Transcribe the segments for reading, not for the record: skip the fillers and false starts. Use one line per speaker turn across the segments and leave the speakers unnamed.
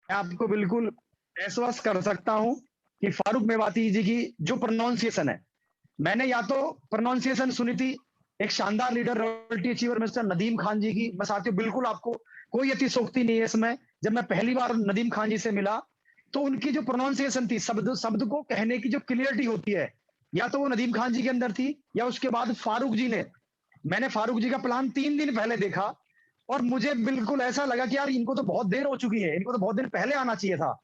मैं आपको बिल्कुल आश्वस्त कर सकता हूं कि फारूक मेवाती जी की जो प्रोनाउंसिएशन है, मैंने या तो प्रोनाउंसिएशन सुनी थी एक शानदार leader royalty achiever mister Nadeem Khan ji की। मैं साथियों बिल्कुल आपको कोई अतिशोक्ति नहीं है इसमें। जब मैं पहली बार नदीम खान जी से मिला तो उनकी जो प्रोनाउंसिएशन थी, शब्द शब्द को कहने की जो क्लियरिटी होती है, या तो वो नदीम खान जी के अंदर थी या उसके बाद फारूक जी ने। मैंने फारूक जी का प्लान 3 दिन पहले देखा और मुझे बिल्कुल ऐसा लगा कि यार इनको तो बहुत देर हो चुकी है, इनको तो बहुत दिन पहले आना चाहिए था।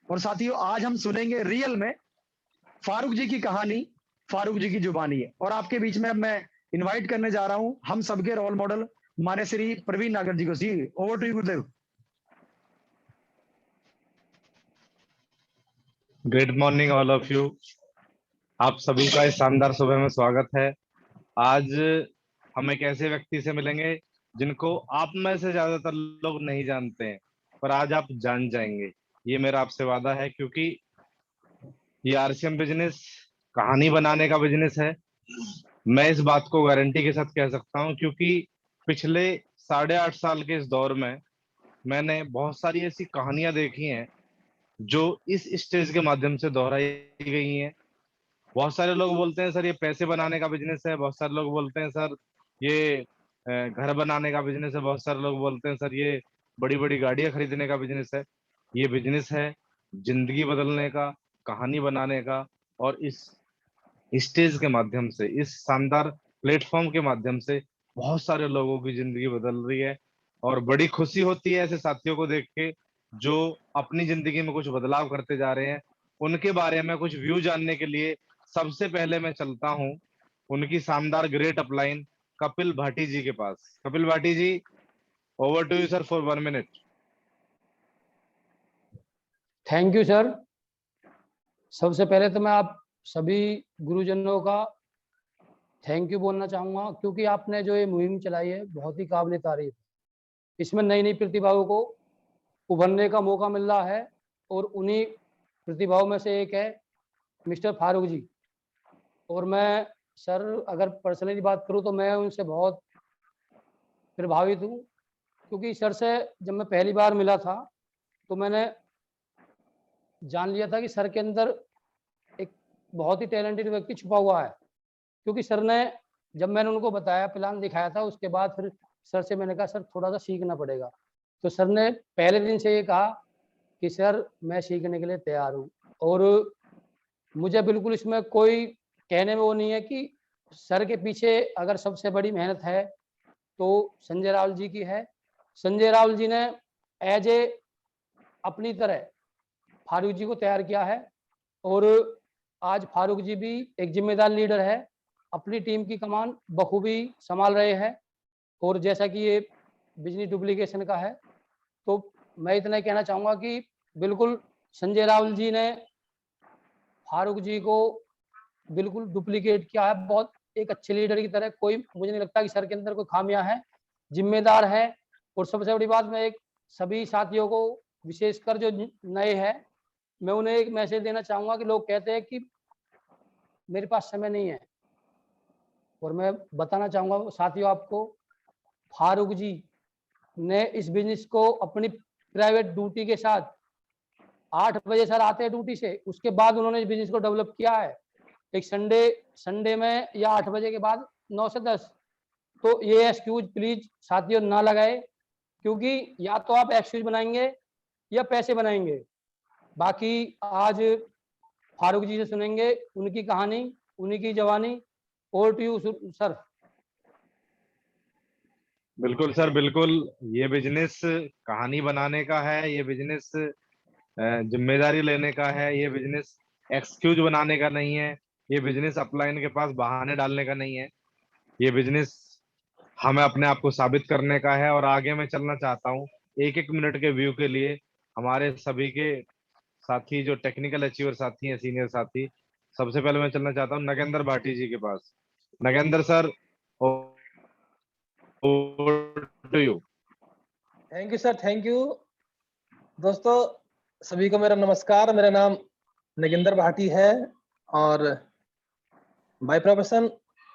और साथियों आज हम सुनेंगे रियल में फारूक जी की कहानी, फारूक जी की जुबानी है। और आपके बीच में अब मैं इनवाइट करने जा रहा हूं हम सबके रोल मॉडल मान्य श्री प्रवीण नागर जी को। जी over to you Gurudev.
Good morning all of you. आप सभी का इस शानदार सुबह में स्वागत है। आज हम एक ऐसे व्यक्ति से मिलेंगे जिनको आप में से ज्यादातर लोग नहीं जानते हैं, पर आज आप जान जाएंगे। ये मेरा आपसे वादा है, क्योंकि ये आरसीएम बिजनेस कहानी बनाने का बिजनेस है। मैं इस बात को गारंटी के साथ कह सकता हूँ, क्योंकि पिछले 8.5 साल के इस दौर में मैंने बहुत सारी ऐसी कहानियां देखी हैं जो इस स्टेज के माध्यम से दोहराई गई हैं। बहुत सारे लोग बोलते हैं सर ये पैसे बनाने का बिजनेस है, बहुत सारे लोग बोलते हैं सर ये घर बनाने का बिजनेस है, बहुत सारे लोग बोलते हैं सर ये बड़ी बड़ी गाड़ियां खरीदने का बिजनेस है। ये बिजनेस है जिंदगी बदलने का, कहानी बनाने का। और इस स्टेज के माध्यम से, इस शानदार प्लेटफॉर्म के माध्यम से बहुत सारे लोगों की जिंदगी बदल रही है। और बड़ी खुशी होती है ऐसे साथियों को देख के जो अपनी जिंदगी में कुछ बदलाव करते जा रहे हैं। उनके बारे में कुछ व्यू जानने के लिए सबसे पहले मैं चलता हूँ उनकी शानदार ग्रेट अपलाइन कपिल भाटी जी के पास। Kapil Bhati ji, over to you sir for 1 minute.
Thank you sir. सबसे पहले तो मैं आप सभी गुरुजनों का थैंक यू बोलना चाहूँगा, क्योंकि आपने जो ये मुहिम चलाई है बहुत ही काबिल तारीफ। इसमें नई नई प्रतिभाओं को उभरने का मौका मिल रहा है और उन्हीं प्रतिभाओं में से एक है मिस्टर फारूक जी। और मैं सर अगर पर्सनली बात करूँ तो मैं उनसे बहुत प्रभावित हूँ, क्योंकि सर से जब मैं पहली बार मिला था तो मैंने जान लिया था कि सर के अंदर एक बहुत ही टैलेंटेड व्यक्ति छुपा हुआ है। क्योंकि सर ने जब मैंने उनको बताया, प्लान दिखाया था, उसके बाद फिर सर से मैंने कहा सर थोड़ा सा सीखना पड़ेगा। तो सर ने पहले दिन से ये कहा कि सर मैं सीखने के लिए तैयार हूँ। और मुझे बिल्कुल इसमें कोई कहने में वो नहीं है कि सर के पीछे अगर सबसे बड़ी मेहनत है तो संजय रावल जी की है। संजय रावल जी ने एज ए अपनी तरह फारूक जी को तैयार किया है और आज फारूक जी भी एक जिम्मेदार लीडर है, अपनी टीम की कमान बखूबी संभाल रहे हैं। और जैसा कि ये बिजली डुप्लीकेशन का है तो मैं इतना ही कहना चाहूँगा कि बिल्कुल संजय रावल जी ने फारूक जी को बिल्कुल डुप्लीकेट किया है, बहुत एक अच्छे लीडर की तरह। कोई मुझे नहीं लगता कि सर के अंदर कोई खामियां है, जिम्मेदार है। और सबसे बड़ी बात, मैं एक सभी साथियों को विशेषकर जो नए हैं मैं उन्हें एक मैसेज देना चाहूँगा कि लोग कहते हैं कि मेरे पास समय नहीं है, और मैं बताना चाहूँगा साथियों आपको, फारूक जी ने इस बिजनेस को अपनी प्राइवेट ड्यूटी के साथ 8 बजे सर आते हैं ड्यूटी से, उसके बाद उन्होंने इस बिजनेस को डेवलप किया है। एक संडे में या 8 बजे के बाद 9 से 10। तो ये एक्सक्यूज प्लीज साथियों ना लगाए, क्योंकि या तो आप एक्सक्यूज बनाएंगे या पैसे बनाएंगे। बाकी आज फारूक जी से सुनेंगे उनकी कहानी, उन्हीं की जवानी। Over to you sir.
बिल्कुल सर, बिल्कुल। ये बिजनेस कहानी बनाने का है, ये बिजनेस जिम्मेदारी लेने का है, ये बिजनेस एक्सक्यूज बनाने का नहीं है, ये बिजनेस अपलाइन के पास बहाने डालने का नहीं है। ये बिजनेस हमें अपने आप को साबित करने का है। और आगे मैं चलना चाहता हूँ एक एक मिनट के व्यू के लिए हमारे सभी के साथी जो टेक्निकल अचीवर साथी हैं, सीनियर साथी। सबसे पहले मैं चलना चाहता हूँ नगेंद्र भाटी जी के पास। Nagendra sir, to you.
Thank you sir, thank you. दोस्तों सभी को मेरा नमस्कार। मेरा नाम नगेंद्र भाटी है और बाय प्रोफेशन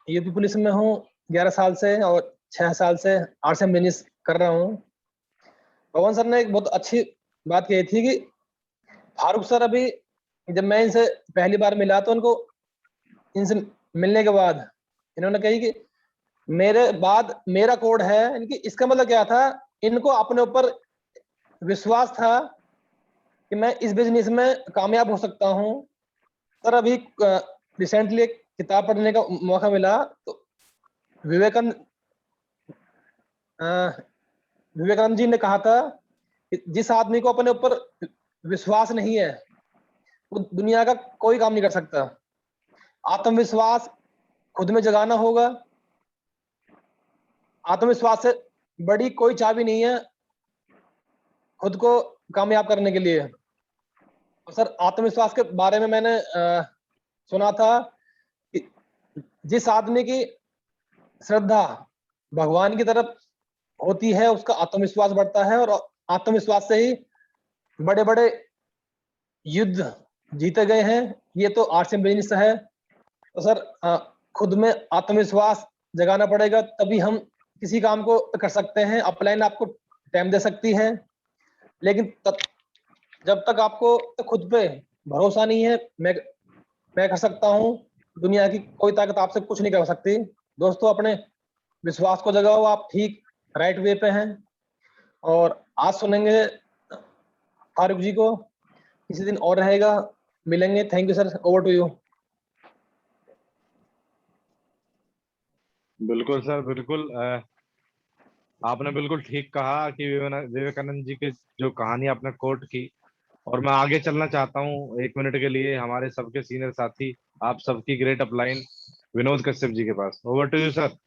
यूपी पुलिस में हूँ 11 साल से, और 6 साल से आरसीएम बिजनेस कर रहा हूँ। पवन सर ने एक बहुत अच्छी बात यही थी कि फारूक सर अभी जब मैं इनसे पहली बार मिला तो उनको इनसे मिलने के बाद इन्होंने कही कि मेरे बाद मेरा कोड है। इनकी इसका मतलब क्या था, इनको अपने ऊपर विश्वास था कि मैं इस बिजनेस में कामयाब हो सकता हूँ। सर अभी रिसेंटली एक किताब पढ़ने का मौका मिला, तो विवेकानंद विवेकानंद जी ने कहा था कि जिस आदमी को अपने ऊपर विश्वास नहीं है वो दुनिया का कोई काम नहीं कर सकता। आत्मविश्वास खुद में जगाना होगा। आत्मविश्वास से बड़ी कोई चाबी नहीं है खुद को कामयाब करने के लिए। और सर आत्मविश्वास के बारे में मैंने सुना था कि जिस आदमी की श्रद्धा भगवान की तरफ होती है उसका आत्मविश्वास बढ़ता है, और आत्मविश्वास से ही बड़े बड़े युद्ध जीते गए हैं। ये तो आर्ट्स एंड बिजनेस है। तो सर खुद में आत्मविश्वास जगाना पड़ेगा, तभी हम किसी काम को कर सकते हैं। अपलाइन आपको टाइम दे सकती है, लेकिन जब तक आपको खुद पे भरोसा नहीं है मैं कर सकता हूँ, दुनिया की कोई ताकत आपसे कुछ नहीं कर सकती। दोस्तों अपने विश्वास को जगाओ, आप ठीक राइट वे पे हैं। और आज सुनेंगे फारूक जी को, किसी दिन और रहेगा, मिलेंगे। Thank you sir, over to you.
बिल्कुल सर, बिल्कुल। आपने बिल्कुल ठीक कहा कि विवेकानंद जी की जो कहानी आपने कोट की, और मैं आगे चलना चाहता हूँ 1 मिनट के लिए हमारे सबके सीनियर साथी, आप सबकी ग्रेट अपलाइन विनोद कश्यप जी के पास। Over to you sir.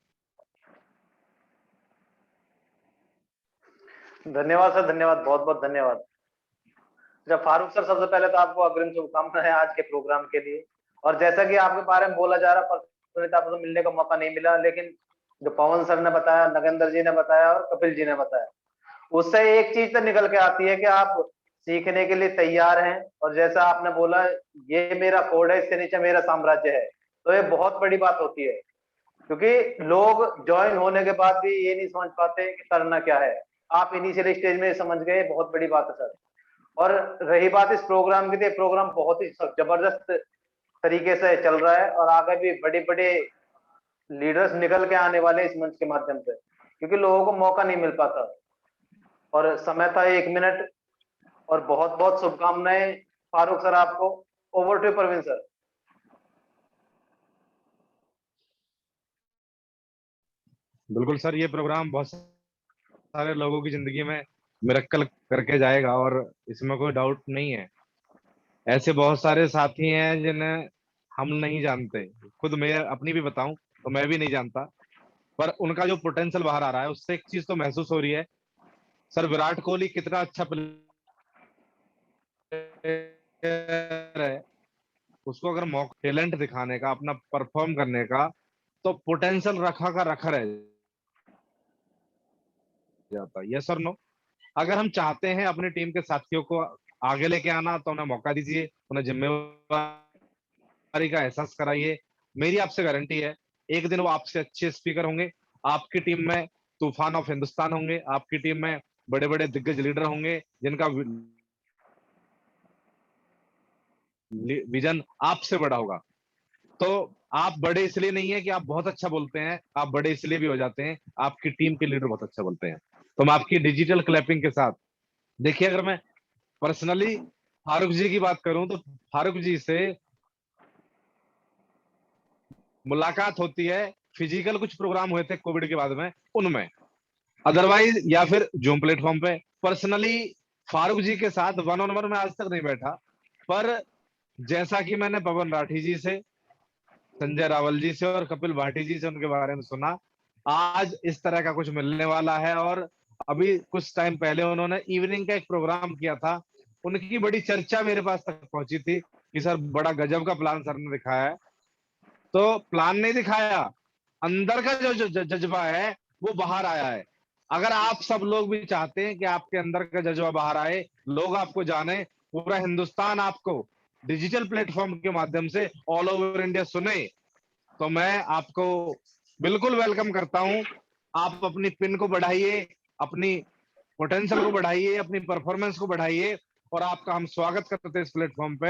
धन्यवाद सर, धन्यवाद, बहुत बहुत धन्यवाद। जब फारूक सर, सबसे पहले तो आपको अग्रिम शुभकामनाएं आज के प्रोग्राम के लिए। और जैसा कि आपके बारे में बोला जा रहा, पर्सनली आपको तो मिलने का मौका नहीं मिला, लेकिन जो पवन सर ने बताया, नगेंद्र जी ने बताया और कपिल जी ने बताया, उससे एक चीज तो निकल के आती है कि आप सीखने के लिए तैयार हैं। और जैसा आपने बोला, ये मेरा कोड है, इसके नीचे मेरा साम्राज्य है, तो ये बहुत बड़ी बात होती है, क्योंकि लोग ज्वाइन होने के बाद भी ये नहीं समझ पाते कि करना क्या है। आप इनिशियल स्टेज में समझ गए, बहुत बड़ी बात है सर। और रही बात इस प्रोग्राम की, तो प्रोग्राम बहुत ही जबरदस्त तरीके से चल रहा है, और आगे भी बड़े बड़े लीडर्स निकल के आने वाले इस मंच के माध्यम से, क्योंकि लोगों को मौका नहीं मिल पाता। और समय था 1 मिनट, और बहुत बहुत शुभकामनाएं फारूक सर आपको। Over to Parveen sir.
बिल्कुल सर, ये प्रोग्राम बहुत सारे लोगों की जिंदगी में मिरेकल करके जाएगा, और इसमें कोई डाउट नहीं है। ऐसे बहुत सारे साथी हैं जिन्हें हम नहीं जानते, खुद मैं अपनी भी बताऊं तो मैं भी नहीं जानता, पर उनका जो पोटेंशियल बाहर आ रहा है, उससे एक चीज तो महसूस हो रही है सर, विराट कोहली कितना अच्छा प्लेयर है, उसको अगर मौका टैलेंट दिखाने का, अपना परफॉर्म करने का, तो पोटेंशियल रखा का रखा रह जाता है। यस और नो? अगर हम चाहते हैं अपनी टीम के साथियों को आगे लेके आना, तो उन्हें मौका दीजिए, उन्हें जिम्मेवारी का एहसास कराइए। मेरी आपसे गारंटी है, एक दिन वो आपसे अच्छे स्पीकर होंगे, आपकी टीम में तूफान ऑफ हिंदुस्तान होंगे, आपकी टीम में बड़े बड़े दिग्गज लीडर होंगे जिनका विजन आपसे बड़ा होगा। तो आप बड़े इसलिए नहीं है कि आप बहुत अच्छा बोलते हैं, आप बड़े इसलिए भी हो जाते हैं आपकी टीम के लीडर बहुत अच्छा बोलते हैं। तो मैं आपकी डिजिटल क्लैपिंग के साथ, देखिए अगर मैं पर्सनली फारूक जी की बात करूं, तो फारूक जी से मुलाकात होती है, फिजिकल कुछ प्रोग्राम हुए थे कोविड के बाद में, उनमें, अदरवाइज या फिर जूम प्लेटफॉर्म पे। पर्सनली फारूक जी के साथ वन ऑन वन में आज तक नहीं बैठा, पर जैसा कि मैंने पवन राठी जी से, संजय रावल जी से और कपिल भाटी जी से उनके बारे में सुना, आज इस तरह का कुछ मिलने वाला है। और अभी कुछ टाइम पहले उन्होंने इवनिंग का एक प्रोग्राम किया था, उनकी बड़ी चर्चा मेरे पास तक पहुंची थी कि सर बड़ा गजब का प्लान सर ने दिखाया है। तो प्लान नहीं दिखाया, अंदर का जो जज्बा है वो बाहर आया है। अगर आप सब लोग भी चाहते हैं कि आपके अंदर का जज्बा बाहर आए, लोग आपको जाने, पूरा हिंदुस्तान आपको डिजिटल प्लेटफॉर्म के माध्यम से ऑल ओवर इंडिया सुने, तो मैं आपको बिल्कुल वेलकम करता हूं। आप अपनी पिन को बढ़ाइए, अपनी पोटेंशियल को बढ़ाइए, अपनी परफॉर्मेंस को बढ़ाइए और आपका हम स्वागत करते हैं इस प्लेटफॉर्म पे।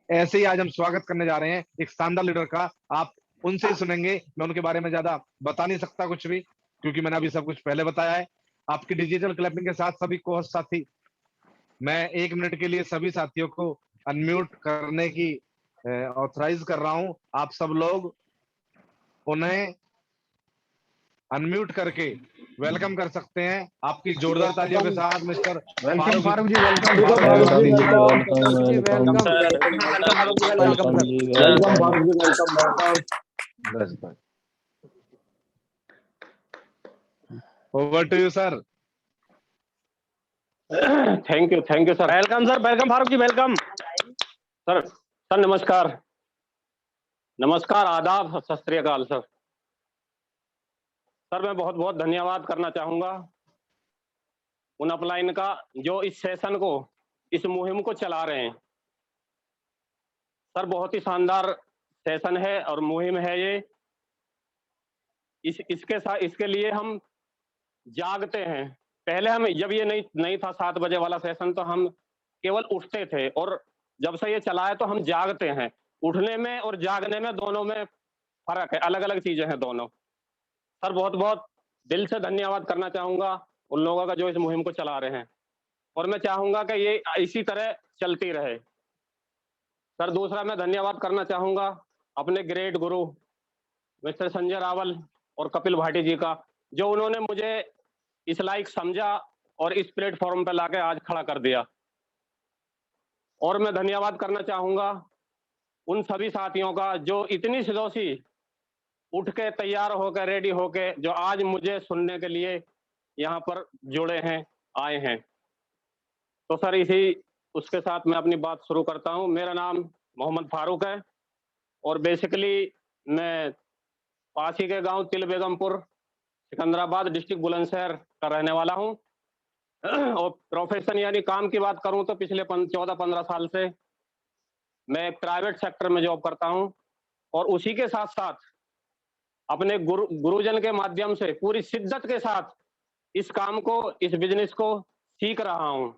ऐसे ही आज हम स्वागत करने जा रहे हैं एक शानदार लीडर का। आप उनसे ही सुनेंगे, मैं उनके बारे में ज्यादा बता नहीं सकता कुछ भी, क्योंकि मैंने अभी सब कुछ पहले बताया है। आपकी डिजिटल क्लैपिंग के साथ सभी को साथी, मैं 1 मिनट के लिए सभी साथियों को अनम्यूट करने की ऑथराइज कर रहा हूं। आप सब लोग उन्हें अनम्यूट करके वेलकम कर सकते हैं आपकी जोरदार तालियों के साथ। Mister
welcome Farooq ji, welcome
welcome
Farooq ji,
welcome
बस बस।
Over to you sir.
Thank you sir. Welcome sir, welcome Farooq ji, welcome sir. Sir नमस्कार, नमस्कार, आदाब, सत श्री अकाल सर। सर मैं बहुत बहुत धन्यवाद करना चाहूंगा उन अपलाइन का जो इस सेशन को, इस मुहिम को चला रहे हैं। सर बहुत ही शानदार सेशन है और मुहिम है ये। इसके साथ, इसके लिए हम जागते हैं। पहले हम, जब ये नहीं था 7 बजे वाला सेशन, तो हम केवल उठते थे, और जब से ये चला है तो हम जागते हैं। उठने में और जागने में दोनों में फर्क है, अलग अलग चीजें हैं दोनों। सर बहुत बहुत दिल से धन्यवाद करना चाहूंगा उन लोगों का जो इस मुहिम को चला रहे हैं, और मैं चाहूंगा कि ये इसी तरह चलती रहे। सर दूसरा मैं धन्यवाद करना चाहूंगा अपने ग्रेट गुरु मिस्टर संजय रावल और कपिल भाटी जी का, जो उन्होंने मुझे इस लायक समझा और इस प्लेटफॉर्म पर लाके आज खड़ा कर दिया। और मैं धन्यवाद करना चाहूंगा उन सभी साथियों का जो इतनी सिदोसी उठ के तैयार होकर, रेडी होके, जो आज मुझे सुनने के लिए यहाँ पर जुड़े हैं, आए हैं। तो सर इसी उसके साथ मैं अपनी बात शुरू करता हूँ। मेरा नाम मोहम्मद फारूक है और बेसिकली मैं पास ही के गांव तिल बेगमपुर, सिकंदराबाद डिस्ट्रिक्ट बुलंदशहर का रहने वाला हूँ। और प्रोफेशन यानी काम की बात करूं तो पिछले 14-15 साल से मैं प्राइवेट सेक्टर में जॉब करता हूं, और उसी के साथ साथ अपने गुरुजन के माध्यम से पूरी शिद्दत के साथ इस काम को, इस बिजनेस को सीख रहा हूं।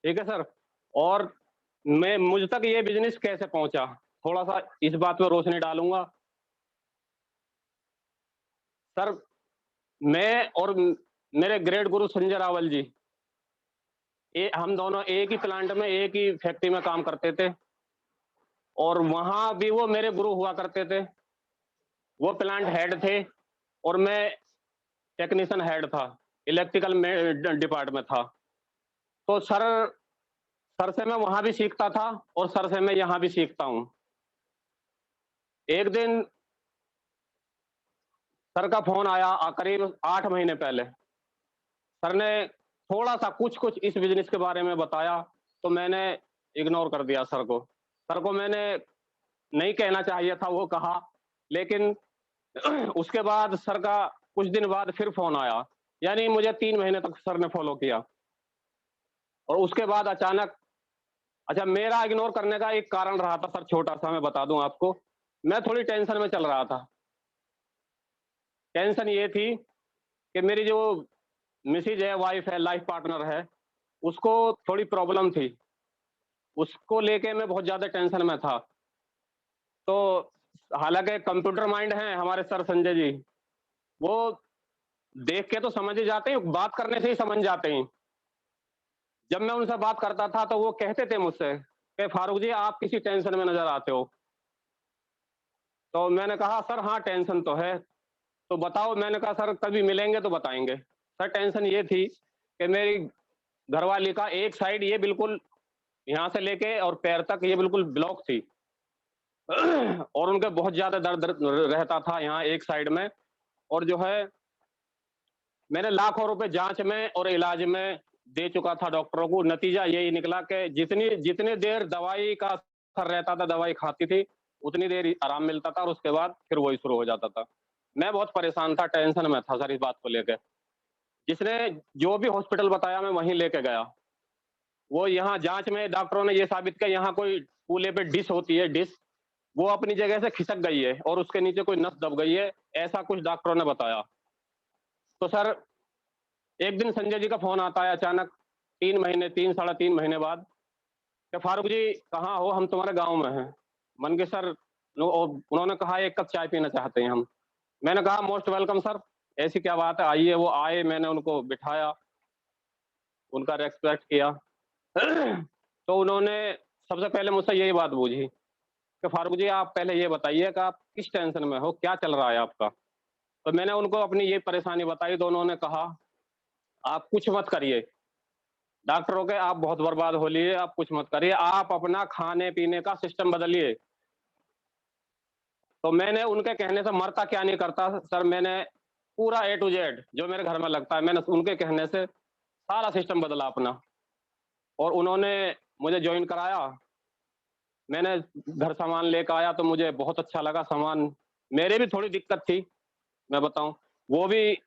ठीक है सर। और मैं, मुझ तक ये बिजनेस कैसे पहुंचा, थोड़ा सा इस बात पर रोशनी डालूंगा। सर मैं और मेरे ग्रेट गुरु संजय रावल जी, हम दोनों एक ही प्लांट में, एक ही फैक्ट्री में काम करते थे, और वहां भी वो मेरे गुरु हुआ करते थे। वो प्लांट हेड थे और मैं टेक्नीशियन हेड था, इलेक्ट्रिकल डिपार्टमेंट था। तो सर से मैं वहां भी सीखता था और सर से मैं यहाँ भी सीखता हूँ। एक दिन सर का फोन आया करीब 8 महीने पहले। सर ने थोड़ा सा कुछ इस बिजनेस के बारे में बताया, तो मैंने इग्नोर कर दिया सर को। सर को मैंने नहीं कहना चाहिए था, वो कहा, लेकिन उसके बाद सर का कुछ दिन बाद फिर फोन आया, यानी मुझे 3 महीने तक सर ने फॉलो किया। और उसके बाद अचानक, अच्छा, मेरा इग्नोर करने का एक कारण रहा था सर, छोटा सा मैं बता दूं आपको। मैं थोड़ी टेंशन में चल रहा था। टेंशन ये थी कि मेरी जो मिसेज है, वाइफ है, लाइफ पार्टनर है, उसको थोड़ी प्रॉब्लम थी। उसको लेके मैं बहुत ज्यादा टेंशन में था। तो हालांकि कंप्यूटर माइंड है हमारे सर संजय जी, वो देख के तो समझ ही जाते हैं, बात करने से ही समझ जाते हैं। जब मैं उनसे बात करता था तो वो कहते थे मुझसे कि फारूक जी आप किसी टेंशन में नजर आते हो। तो मैंने कहा सर हाँ टेंशन तो है, तो बताओ। मैंने कहा सर कभी मिलेंगे तो बताएंगे। सर टेंशन ये थी कि मेरी घरवाली का एक साइड ये बिल्कुल यहाँ से लेके और पैर तक ये बिल्कुल ब्लॉक थी, और उनके बहुत ज्यादा दर्द रहता था यहाँ एक साइड में। और जो है, मैंने लाखों रुपए जांच में और इलाज में दे चुका था डॉक्टरों को। नतीजा यही निकला कि जितनी देर दवाई का असर रहता था, दवाई खाती थी, उतनी देर आराम मिलता था, और उसके बाद फिर वही शुरू हो जाता था। मैं बहुत परेशान था, टेंशन में था सर इस बात को लेकर। जिसने जो भी हॉस्पिटल बताया मैं वहीं लेके गया। वो यहाँ जांच में डॉक्टरों ने ये साबित किया, यहाँ कोई कूल्हे पे डिश होती है, डिश, वो अपनी जगह से खिसक गई है और उसके नीचे कोई नस दब गई है, ऐसा कुछ डॉक्टरों ने बताया। तो सर एक दिन संजय जी का फोन आता है अचानक, 3 महीने बाद, कि फारूक जी कहाँ हो, हम तुम्हारे गांव में हैं। मन के सर उन्होंने कहा एक कप चाय पीना चाहते हैं हम। मैंने कहा मोस्ट वेलकम सर, ऐसी क्या बात है, आइए। वो आए, मैंने उनको बिठाया, उनका रेस्पेक्ट किया। तो उन्होंने सबसे पहले मुझसे यही बात पूछी कि फारूक जी आप पहले ये बताइए कि आप किस टेंशन में हो, क्या चल रहा है आपका। तो मैंने उनको अपनी ये परेशानी बताई, तो उन्होंने कहा आप कुछ मत करिए, डॉक्टरों के आप बहुत बर्बाद हो लिए, आप कुछ मत करिए, आप अपना खाने पीने का सिस्टम बदलिए। तो मैंने उनके कहने से मरता क्या नहीं करता सर, मैंने पूरा A to Z जो मेरे घर में लगता है, मैंने उनके कहने से सारा सिस्टम बदला अपना, और उन्होंने मुझे ज्वाइन कराया। मैंने घर सामान लेकर आया तो मुझे बहुत अच्छा लगा सामान। मेरे भी थोड़ी दिक्कत थी, मैं बताऊं, वो भी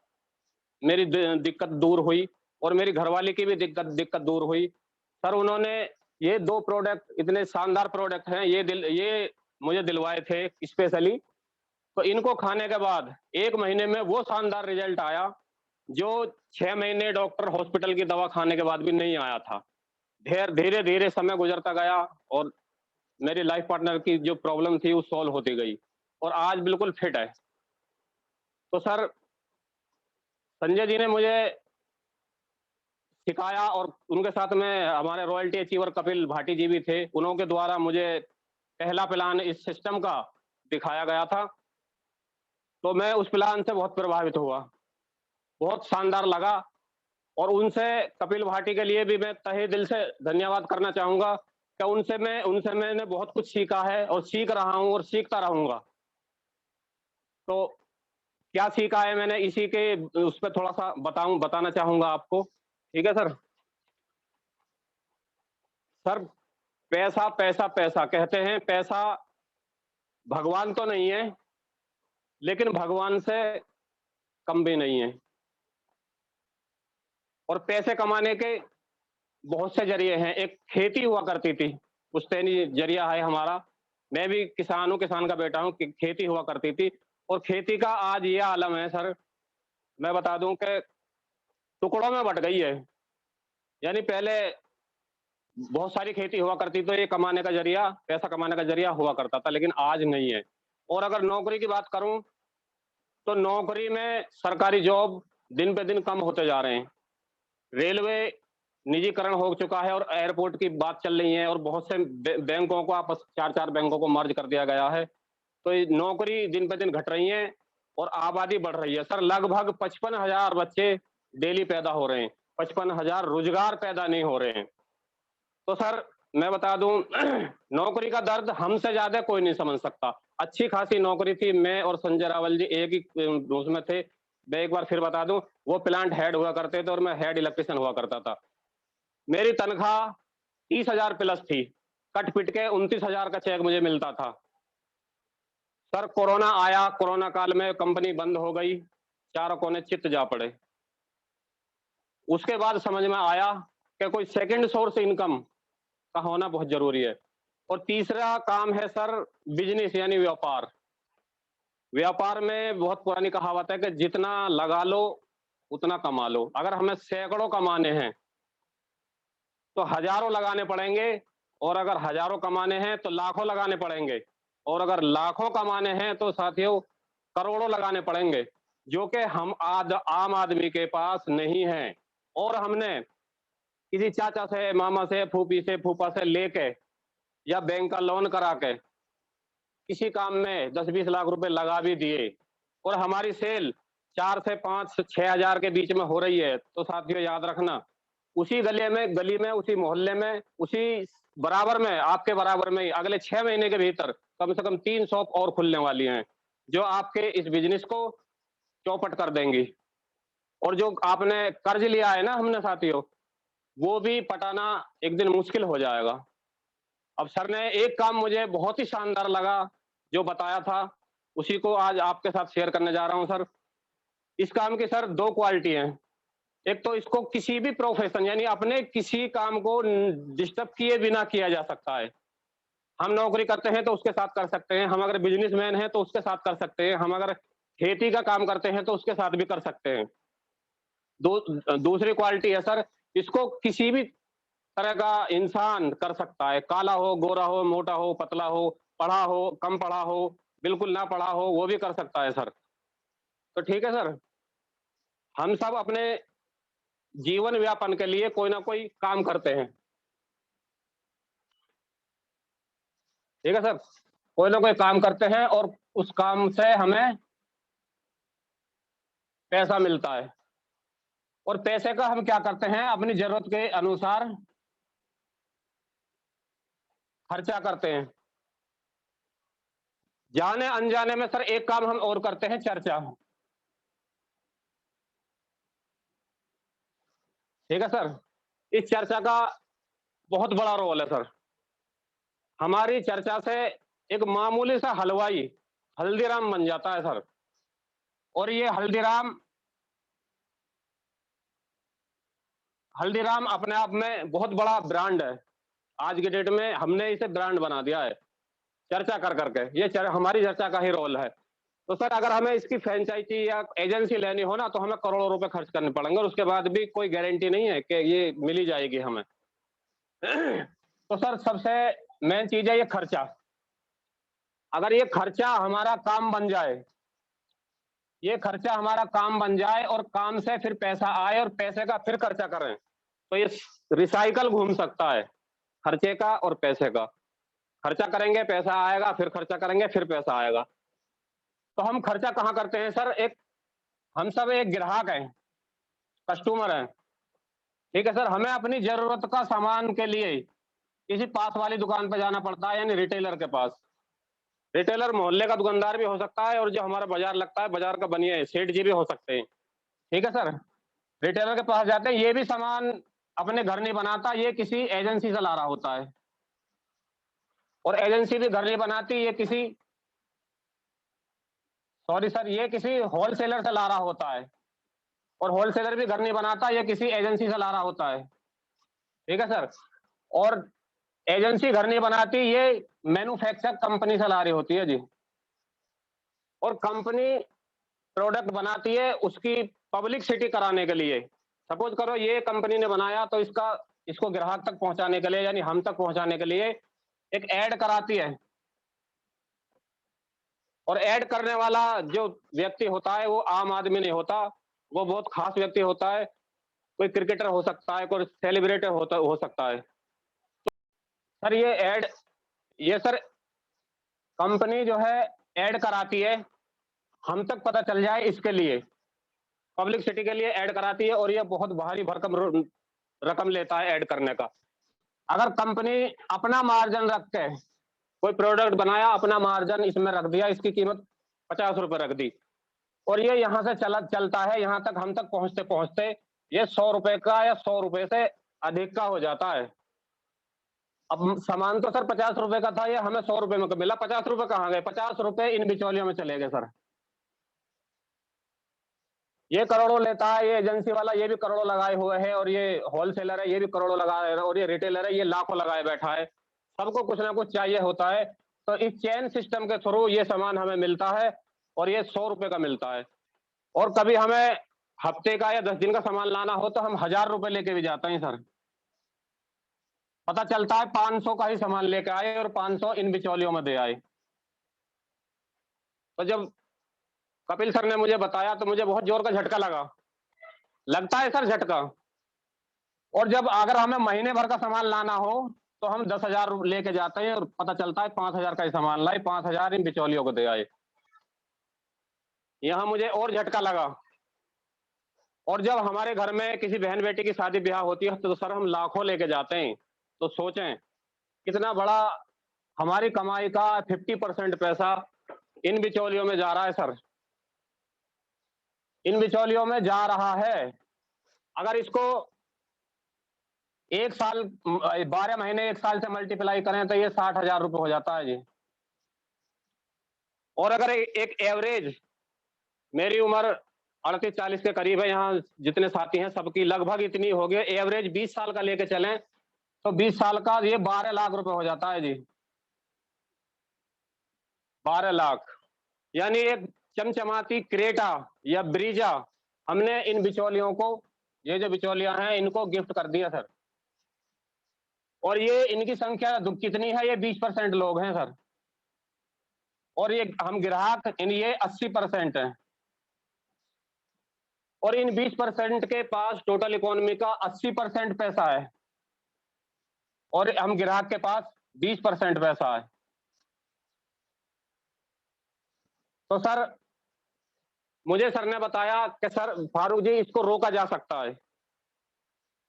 मेरी दिक्कत दूर हुई, और मेरी घरवाली की भी दिक्कत दूर हुई। सर उन्होंने ये 2 प्रोडक्ट, इतने शानदार प्रोडक्ट हैं, ये मुझे दिलवाए थे स्पेशली। तो इनको खाने के बाद 1 महीने में वो शानदार रिजल्ट आया जो 6 महीने डॉक्टर हॉस्पिटल की दवा खाने के बाद भी नहीं आया था। धीरे धीरे समय गुजरता गया, और मेरी लाइफ पार्टनर की जो प्रॉब्लम थी वो सॉल्व होती गई, और आज बिल्कुल फिट है। तो सर संजय जी ने मुझे सिखाया, और उनके साथ में हमारे रॉयल्टी अचीवर कपिल भाटी जी भी थे, उन्होंने द्वारा मुझे पहला प्लान इस सिस्टम का दिखाया गया था। तो मैं उस प्लान से बहुत प्रभावित हुआ, बहुत शानदार लगा, और उनसे, कपिल भाटी के लिए भी मैं तहे दिल से धन्यवाद करना चाहूंगा कि उनसे मैंने बहुत कुछ सीखा है, और सीख रहा हूं, और सीखता रहूंगा। तो क्या सीखा है मैंने, इसी के उस पर थोड़ा सा बताना चाहूंगा आपको, ठीक है सर। सर पैसा पैसा पैसा कहते हैं, पैसा भगवान तो नहीं है, लेकिन भगवान से कम भी नहीं है। और पैसे कमाने के बहुत से जरिए हैं। एक खेती हुआ करती थी, पुश्तैनी जरिया है हमारा। मैं भी किसान हूँ, किसान का बेटा हूँ, खेती हुआ करती थी, और खेती का आज ये आलम है सर, मैं बता दूं कि टुकड़ों में बट गई है। यानी पहले बहुत सारी खेती हुआ करती, तो ये कमाने का जरिया, पैसा कमाने का जरिया हुआ करता था, लेकिन आज नहीं है। और अगर नौकरी की बात करूं तो नौकरी में सरकारी जॉब दिन पे दिन कम होते जा रहे हैं। रेलवे निजीकरण हो चुका है, और एयरपोर्ट की बात चल रही है, और बहुत से बैंकों को आपस 4 बैंकों को मर्ज कर दिया गया है। तो ये नौकरी दिन पे दिन घट रही है, और आबादी बढ़ रही है। सर लगभग 55,000 बच्चे डेली पैदा हो रहे हैं, 55,000 रोजगार पैदा नहीं हो रहे हैं। तो सर मैं बता दूं, नौकरी का दर्द हमसे ज्यादा कोई नहीं समझ सकता। अच्छी खासी नौकरी थी, मैं और संजय रावल जी एक ही उसमें थे। मैं एक बार फिर बता दूं, वो प्लांट हेड हुआ करते थे, और मैं हेड इलेक्ट्रिशियन हुआ करता था। मेरी तनख्वाह 30,000 प्लस थी, कट पिट के 29,000 का चेक मुझे मिलता था। सर कोरोना आया, कोरोना काल में कंपनी बंद हो गई, चारों कोने चित जा पड़े। उसके बाद समझ में आया कि कोई सेकंड सोर्स इनकम का होना बहुत जरूरी है। और तीसरा काम है सर बिजनेस, यानी व्यापार। व्यापार में बहुत पुरानी कहावत है कि जितना लगा लो उतना कमा लो। अगर हमें सैकड़ों कमाने हैं तो हजारों लगाने पड़ेंगे, और अगर हजारों कमाने हैं तो लाखों लगाने पड़ेंगे, और अगर लाखों कमाने हैं तो साथियों करोड़ों लगाने पड़ेंगे, जो कि हम आम आदमी के पास नहीं है। और हमने किसी चाचा से, मामा से, फूफी से, फूफा से लेके, या बैंक का लोन करा के किसी काम में 10-20 लाख रुपए लगा भी दिए, और हमारी सेल 4 से 5 से 6 हजार के बीच में हो रही है, तो साथियों याद रखना, उसी गली में, उसी मोहल्ले में, उसी बराबर में, आपके बराबर में अगले 6 महीने के भीतर कम से कम 3 शॉप और खुलने वाली हैं, जो आपके इस बिजनेस को चौपट कर देंगी। और जो आपने कर्ज लिया है ना हमने साथियों, वो भी पटाना एक दिन मुश्किल हो जाएगा। अब सर ने एक काम मुझे बहुत ही शानदार लगा जो बताया था, उसी को आज आपके साथ शेयर करने जा रहा हूं सर। इस काम की सर 2 क्वालिटी हैं। एक तो इसको किसी भी प्रोफेशन, यानी अपने किसी काम को डिस्टर्ब किए बिना किया जा सकता है। हम नौकरी करते हैं तो उसके साथ कर सकते हैं, हम अगर बिजनेसमैन हैं तो उसके साथ कर सकते हैं, हम अगर खेती का काम करते हैं तो उसके साथ भी कर सकते हैं। दूसरी क्वालिटी है सर, इसको किसी भी तरह का इंसान कर सकता है, काला हो, गोरा हो, मोटा हो, पतला हो, पढ़ा हो, कम पढ़ा हो, बिल्कुल ना पढ़ा हो, वो भी कर सकता है सर। तो ठीक है सर, हम सब अपने जीवन व्यापन के लिए कोई ना कोई काम करते हैं, ठीक है सर, कोई ना कोई काम करते हैं और उस काम से हमें पैसा मिलता है, और पैसे का हम क्या करते हैं, अपनी जरूरत के अनुसार खर्चा करते हैं। जाने अनजाने में सर एक काम हम और करते हैं, चर्चा, ठीक है सर। इस चर्चा का बहुत बड़ा रोल है सर। हमारी चर्चा से एक मामूली सा हलवाई हल्दीराम बन जाता है सर, और ये हल्दीराम अपने आप में बहुत बड़ा ब्रांड है। आज की डेट में हमने इसे ब्रांड बना दिया है चर्चा कर करके। ये हमारी चर्चा का ही रोल है। तो सर अगर हमें इसकी फ्रेंचाइजी या एजेंसी लेनी हो ना, तो हमें करोड़ों रुपए खर्च करने पड़ेंगे, और उसके बाद भी कोई गारंटी नहीं है कि ये मिली जाएगी हमें। तो सर सबसे मेन चीज है ये खर्चा। अगर ये खर्चा हमारा काम बन जाए, ये खर्चा हमारा काम बन जाए और काम से फिर पैसा आए और पैसे का फिर खर्चा करें, तो ये रिसाइकल घूम सकता है, खर्चे का और पैसे का। खर्चा करेंगे पैसा आएगा, फिर खर्चा करेंगे फिर पैसा आएगा। तो हम खर्चा कहाँ करते हैं सर, हम सब एक ग्राहक हैं, कस्टमर हैं, ठीक है सर। हमें अपनी जरूरत का सामान के लिए किसी पास वाली दुकान पर जाना पड़ता है, यानी रिटेलर के पास। रिटेलर मोहल्ले का दुकानदार भी हो सकता है, और जो हमारा बाजार लगता है बाजार का बनिए सेठ जी भी हो सकते हैं, ठीक है सर। रिटेलर के पास जाते हैं, ये भी सामान अपने घर नहीं बनाता, ये किसी एजेंसी से ला रहा होता है, और एजेंसी भी घर नहीं बनाती, ये किसी होलसेलर से ला रहा होता है, और होलसेलर भी घर नहीं बनाता, ये किसी एजेंसी से ला रहा होता है, ठीक है सर। और एजेंसी घर नहीं बनाती, ये मैन्युफैक्चर कंपनी से ला रही होती है जी, और कंपनी प्रोडक्ट बनाती है उसकी पब्लिसिटी कराने के लिए। सपोज करो ये कंपनी ने बनाया, तो इसको ग्राहक तक पहुंचाने के लिए, यानी हम तक पहुंचाने के लिए एक ऐड कराती है, और ऐड करने वाला जो व्यक्ति होता है वो आम आदमी नहीं होता, वो बहुत खास व्यक्ति होता है। कोई क्रिकेटर हो सकता है, कोई सेलिब्रिटी हो सकता है। सर ये सर कंपनी जो है ऐड कराती है, हम तक पता चल जाए इसके लिए, पब्लिसिटी के लिए ऐड कराती है, और ये बहुत भारी भरकम रकम लेता है ऐड करने का। अगर कंपनी अपना मार्जिन रख के कोई प्रोडक्ट बनाया, अपना मार्जिन इसमें रख दिया, इसकी कीमत 50 रुपए रख दी, और ये यहाँ से चलता है, यहाँ तक हम तक पहुंचते पहुंचते ये 100 रुपए का या 100 रुपए से अधिक का हो जाता है। अब सामान तो सर 50 रुपए का था, ये हमें 100 रुपए में मिला, 50 रुपए कहाँ गए? 50 रुपए इन बिचौलियों में चले गए सर। ये करोड़ों लेता है, ये एजेंसी वाला ये भी करोड़ों लगाए हुए है, और ये होलसेलर है ये भी करोड़ों लगा रहा है, और ये रिटेलर है ये लाखों लगाए बैठा है। सबको कुछ ना कुछ चाहिए होता है, तो इस चेन सिस्टम के थ्रू ये सामान हमें मिलता है, और ये 100 रुपए का मिलता है। और कभी हमें हफ्ते का या 10 दिन का सामान लाना हो तो हम 1000 रुपए लेके भी जाते हैं सर। पता चलता है 500 का ही सामान लेके आए और 500 इन बिचौलियों में दे आए। तो जब कपिल सर ने मुझे बताया तो मुझे बहुत जोर का झटका लगता है सर झटका। और जब अगर हमें महीने भर का सामान लाना हो तो हम 10,000 लेके जाते हैं, और पता चलता है 5,000 का ही सामान लाए, 5,000 इन बिचौलियों को दे आए। यहाँ मुझे और झटका लगा। और जब हमारे घर में किसी बहन बेटी की शादी ब्याह होती है तो सर हम लाखों लेके जाते हैं। तो सोचें कितना बड़ा हमारी कमाई का 50% पैसा इन बिचौलियों में जा रहा है सर, इन बिचौलियों में जा रहा है। अगर इसको 1 साल 12 महीने 1 साल से मल्टीप्लाई करें तो ये 60,000 रुपए हो जाता है जी। और अगर एक एवरेज, मेरी उम्र 38-40 के करीब है, यहाँ जितने साथी हैं सबकी लगभग इतनी हो गई, एवरेज 20 साल का लेके चलें तो 20 साल का ये 12 लाख रुपए हो जाता है जी। 12 लाख, यानी एक चमचमाती क्रेटा या ब्रीजा हमने इन बिचौलियों को ये जो बिचौलिया हैं इनको गिफ्ट कर दिया सर। और ये इनकी संख्या कितनी है, ये 20% लोग हैं सर, और ये हम ग्राहक ये 80% हैं, और इन 20% के पास टोटल इकोनॉमी का 80% पैसा है, और हम ग्राहक के पास 20% पैसा है। तो सर मुझे सर ने बताया कि सर फारूक जी इसको रोका जा सकता है,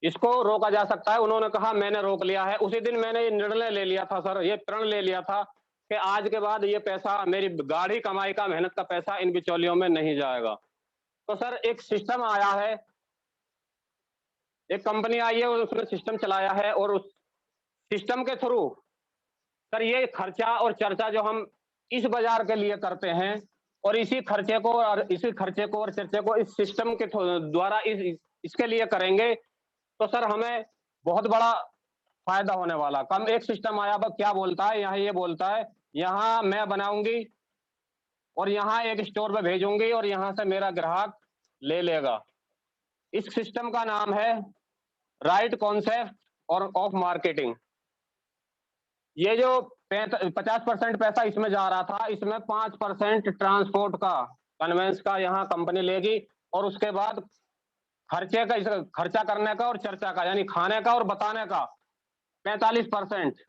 इसको रोका जा सकता है। उन्होंने कहा, मैंने रोक लिया है। उसी दिन मैंने ये निर्णय ले लिया था सर, ये प्रण ले लिया था कि आज के बाद ये पैसा, मेरी गाढ़ी कमाई का, मेहनत का पैसा इन बिचौलियों में नहीं जाएगा। तो सर एक सिस्टम आया है, एक कंपनी आई है, उसने सिस्टम चलाया है, और उस सिस्टम के थ्रू सर ये खर्चा और चर्चा जो हम इस बाजार के लिए करते हैं, और इसी खर्चे को और चर्चे को इस सिस्टम के द्वारा इसके लिए करेंगे, तो सर हमें बहुत बड़ा फायदा होने वाला। कम एक सिस्टम आया, अब क्या बोलता है, यहाँ ये बोलता है, यहाँ मैं बनाऊंगी और यहाँ एक स्टोर पे भेजूंगी और यहाँ से मेरा ग्राहक ले लेगा। इस सिस्टम का नाम है राइट कॉन्सेप्ट और ऑफ मार्केटिंग। ये जो 50% पैसा इसमें जा रहा था, इसमें 5% ट्रांसपोर्ट का, कन्वेंस का यहाँ कंपनी लेगी, और उसके बाद खर्चे का, खर्चा करने का और चर्चा का, यानी खाने का और बताने का 45%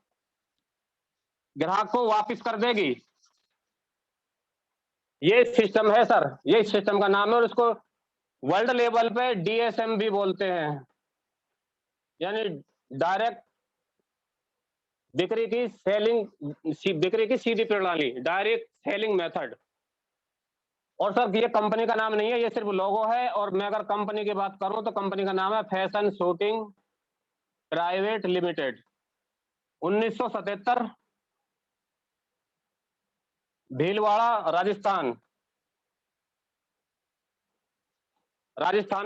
ग्राहक को वापस कर देगी। ये सिस्टम है सर, ये सिस्टम का नाम है, और इसको वर्ल्ड लेवल पे DSM भी बोलते हैं, यानी डायरेक्ट बिक्री की सीधी प्रणाली, डायरेक्ट सेलिंग मेथड। और सर ये कंपनी का नाम नहीं है, ये सिर्फ लोगो है। और मैं अगर कंपनी की बात करूं तो कंपनी का नाम है fashion shooting private limited. 1977, Bhilwara, Rajasthan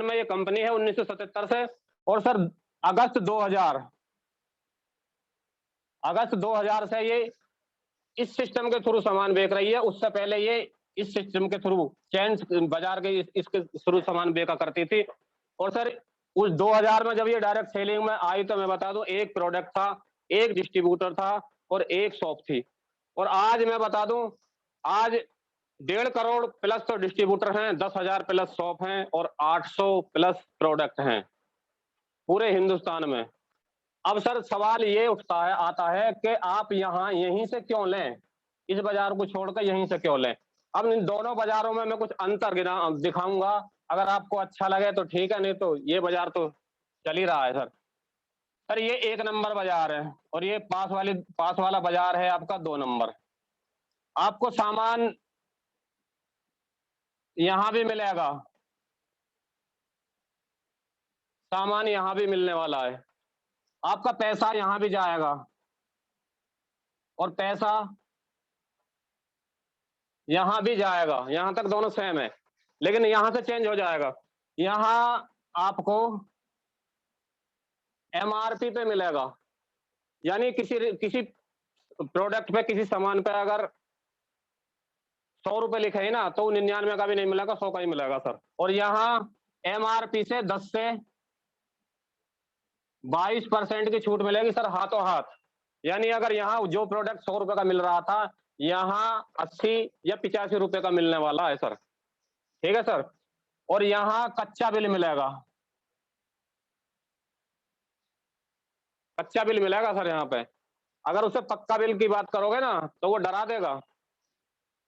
में ये कंपनी है 1977 से। और सर अगस्त 2000 से ये इस सिस्टम के थ्रू सामान बेच रही है। उससे पहले ये इस सिस्टम के थ्रू चैन बाजार के इसके थ्रू सामान बेचा करती थी। और सर उस 2000 में जब ये डायरेक्ट सेलिंग में आई, तो मैं बता दूं, एक प्रोडक्ट था, एक डिस्ट्रीब्यूटर था और एक शॉप थी। और आज मैं बता दूं, आज 1.5 करोड़ प्लस तो डिस्ट्रीब्यूटर हैं, 10,000 प्लस शॉप हैं और 800 प्लस प्रोडक्ट हैं पूरे हिंदुस्तान में। अब सर सवाल ये आता है कि आप यहीं से क्यों लें, इस बाजार को छोड़कर यहीं से क्यों लें। अब इन दोनों बाजारों में मैं कुछ अंतर दिखाऊंगा, अगर आपको अच्छा लगे तो ठीक है, नहीं तो ये बाजार तो चल ही रहा है सर। सर ये 1 नंबर बाजार है, और ये पास वाला बाजार है आपका 2 नंबर। आपको सामान यहां भी मिलेगा, सामान यहां भी मिलने वाला है, आपका पैसा यहां भी जाएगा, और पैसा यहां भी जाएगा, यहां तक दोनों सेम है, लेकिन यहां से चेंज हो जाएगा। यहां आपको MRP पे मिलेगा, यानी किसी प्रोडक्ट पे, किसी सामान पे अगर 100 रुपए लिखे है ना, तो 99 का भी नहीं मिलेगा, 100 का ही मिलेगा सर। और यहाँ MRP से 10 से 22% की छूट मिलेगी सर, हाथों हाथ। यानी अगर यहाँ जो प्रोडक्ट 100 रुपए का मिल रहा था, यहाँ 80 या 85 रुपए का मिलने वाला है सर, ठीक है सर। और यहाँ कच्चा बिल मिलेगा, कच्चा बिल मिलेगा सर यहाँ पे। अगर उसे पक्का बिल की बात करोगे ना, तो वो डरा देगा,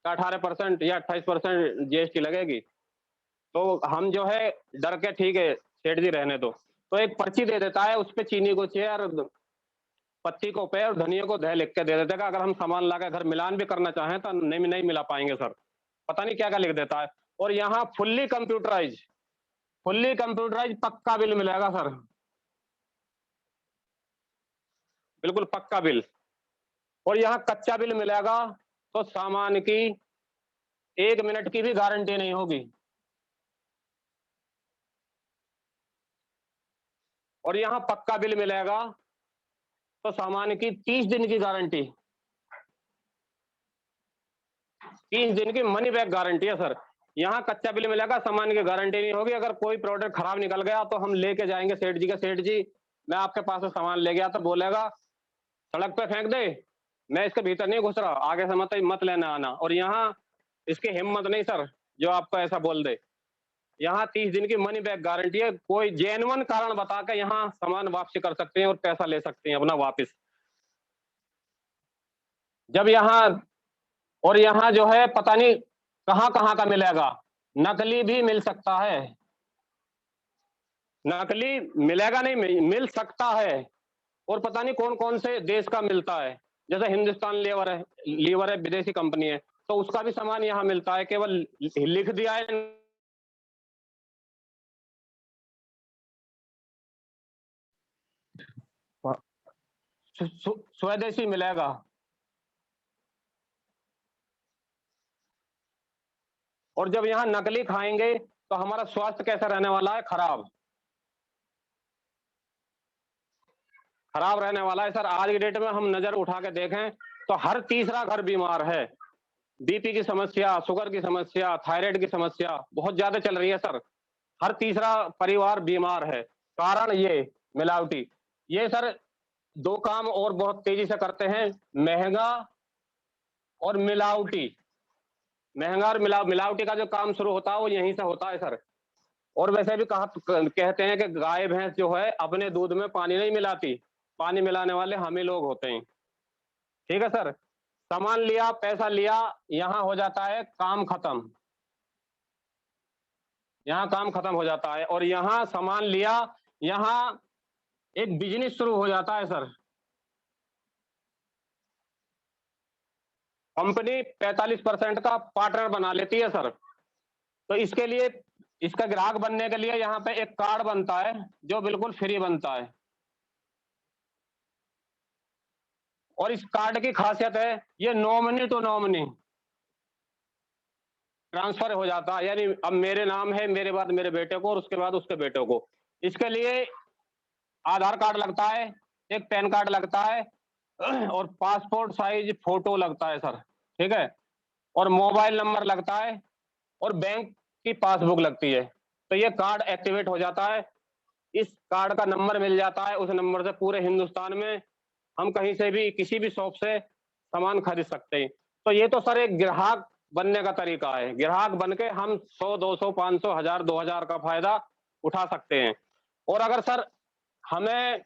18% या 28% GST लगेगी। तो हम जो है डर के, ठीक है सेठ जी रहने दो, तो एक पर्ची दे देता है, उस पे चीनी को चेयर, पत्ती को पे और धनिया को धे लिख के दे देता है। अगर हम सामान लाकर घर मिलान भी करना चाहें तो नहीं मिला पाएंगे सर, पता नहीं क्या क्या लिख देता है। और यहाँ फुल्ली कंप्यूटराइज पक्का बिल मिलेगा सर, बिल्कुल पक्का बिल। और यहाँ कच्चा बिल मिलेगा, तो सामान की 1 मिनट की भी गारंटी नहीं होगी। और यहाँ पक्का बिल मिलेगा, तो सामान की 30 दिन की गारंटी, 30 दिन की मनी बैक गारंटी है सर। यहाँ कच्चा बिल मिलेगा, सामान की गारंटी नहीं होगी। अगर कोई प्रोडक्ट खराब निकल गया तो हम लेके जाएंगे सेठ जी के, सेठ जी मैं आपके पास से सामान ले गया, तो बोलेगा सड़क पे फेंक दे, मैं इसके भीतर नहीं घुस रहा, आगे से मत लेना आना। और यहाँ इसकी हिम्मत नहीं सर जो आपको ऐसा बोल दे। यहाँ 30 दिन की मनी बैक गारंटी है, कोई जेन्युइन कारण बता के यहाँ सामान वापसी कर सकते हैं और पैसा ले सकते हैं अपना वापस। जब यहाँ, और यहाँ जो है पता नहीं कहाँ कहाँ का मिलेगा, नकली भी मिल सकता है, नकली मिलेगा नहीं, मिल सकता है। और पता नहीं कौन कौन से देश का मिलता है, जैसे हिंदुस्तान लीवर है विदेशी कंपनी है, तो उसका भी सामान यहाँ मिलता है, केवल लिख दिया है स्वदेशी मिलेगा। और जब यहाँ नकली खाएंगे तो हमारा स्वास्थ्य कैसा रहने वाला है, खराब रहने वाला है सर। आज की डेट में हम नजर उठा के देखें तो हर तीसरा घर बीमार है। बीपी की समस्या, शुगर की समस्या, थायराइड की समस्या बहुत ज्यादा चल रही है सर। हर तीसरा परिवार बीमार है, कारण ये मिलावटी। ये सर दो काम और बहुत तेजी से करते हैं, महंगा और मिलावटी। महंगा और मिलावटी का जो काम शुरू होता है वो यहीं से होता है सर। और वैसे भी कहते हैं कि गाय भैंस जो है अपने दूध में पानी नहीं मिलाती, पानी मिलाने वाले हम ही लोग होते हैं। ठीक है सर, सामान लिया, पैसा लिया, यहाँ हो जाता है काम खत्म, यहाँ काम खत्म हो जाता है। और यहाँ सामान लिया, यहाँ एक बिजनेस शुरू हो जाता है सर। कंपनी 45% का पार्टनर बना लेती है सर। तो इसके लिए, इसका ग्राहक बनने के लिए यहाँ पे एक कार्ड बनता है जो बिल्कुल फ्री बनता है। और इस कार्ड की खासियत है ये नॉमिनी टू नॉमिनी ट्रांसफर हो जाता है, यानी अब मेरे नाम है, मेरे बाद मेरे बेटे को और उसके बाद उसके बेटे को। इसके लिए आधार कार्ड लगता है, एक पैन कार्ड लगता है और पासपोर्ट साइज फोटो लगता है सर। ठीक है, और मोबाइल नंबर लगता है और बैंक की पासबुक लगती है। तो ये कार्ड एक्टिवेट हो जाता है। इस कार्ड का नंबर मिल जाता है, उस नंबर से पूरे हिंदुस्तान में हम कहीं से भी किसी भी शॉप से सामान खरीद सकते हैं। तो ये तो सर एक ग्राहक बनने का तरीका है। ग्राहक बन के हम 100, 200, 500, 1000, 2000 का फायदा उठा सकते हैं। और अगर सर हमें